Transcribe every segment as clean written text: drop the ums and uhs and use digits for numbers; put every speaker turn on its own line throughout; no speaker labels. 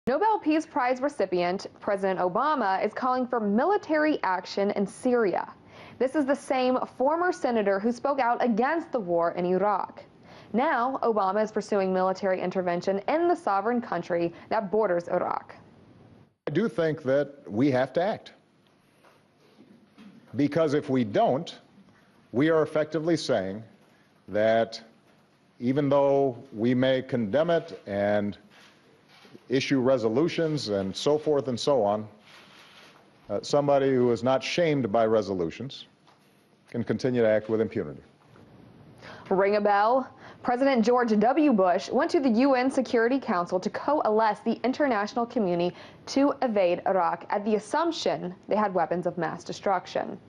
Nobel Peace Prize recipient President Obama is calling for military action in Syria. This is the same former senator who spoke out against the war in Iraq. Now, Obama is pursuing military intervention in the sovereign country that borders Iraq.
I do think that we have to act, because if we don't, we are effectively saying that even though we may condemn it and issue resolutions and so forth and so on, somebody who is not shamed by resolutions can continue to act with impunity.
Ring a bell? President George W. Bush went to the UN Security Council to coalesce the international community to invade Iraq at the assumption they had weapons of mass destruction.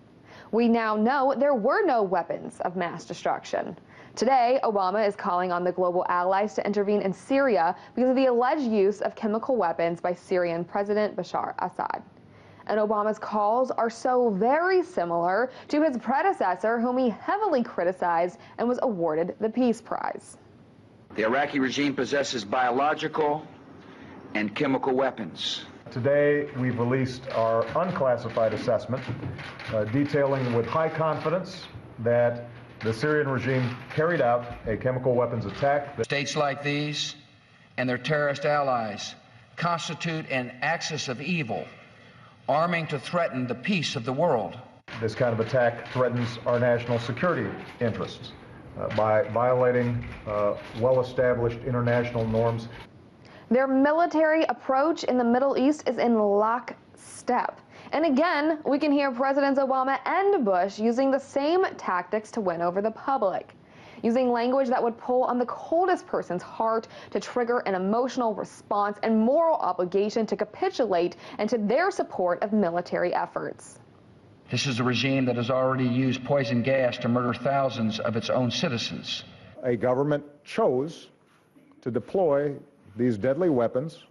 We now know there were no weapons of mass destruction. Today, Obama is calling on the global allies to intervene in Syria because of the alleged use of chemical weapons by Syrian President Bashar Assad. And Obama's calls are so very similar to his predecessor, whom he heavily criticized and was awarded the Peace Prize.
The Iraqi regime possesses biological and chemical weapons.
Today, we've released our unclassified assessment detailing with high confidence that the Syrian regime carried out a chemical weapons attack.
States like these and their terrorist allies constitute an axis of evil, arming to threaten the peace of the world.
This kind of attack threatens our national security interests by violating well-established international norms.
Their military approach in the Middle East is in lockstep. And again, we can hear Presidents Obama and Bush using the same tactics to win over the public, using language that would pull on the coldest person's heart to trigger an emotional response and moral obligation to capitulate and to their support of military efforts.
This is a regime that has already used poison gas to murder thousands of its own citizens.
A government chose to deploy these deadly weapons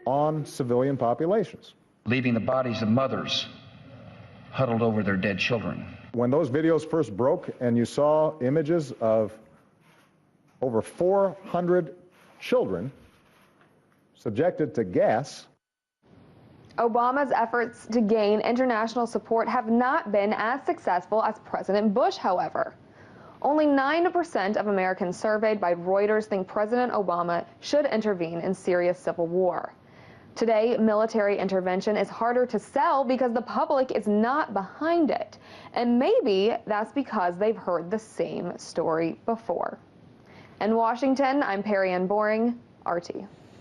on civilian populations,
leaving the bodies of mothers huddled over their dead children.
When those videos first broke and you saw images of over 400 children subjected to gas.
Obama's efforts to gain international support have not been as successful as President Bush, however. Only 9% of Americans surveyed by Reuters think President Obama should intervene in Syria's civil war. Today, military intervention is harder to sell because the public is not behind it. And maybe that's because they've heard the same story before. In Washington, I'm Perry Ann Boring, RT.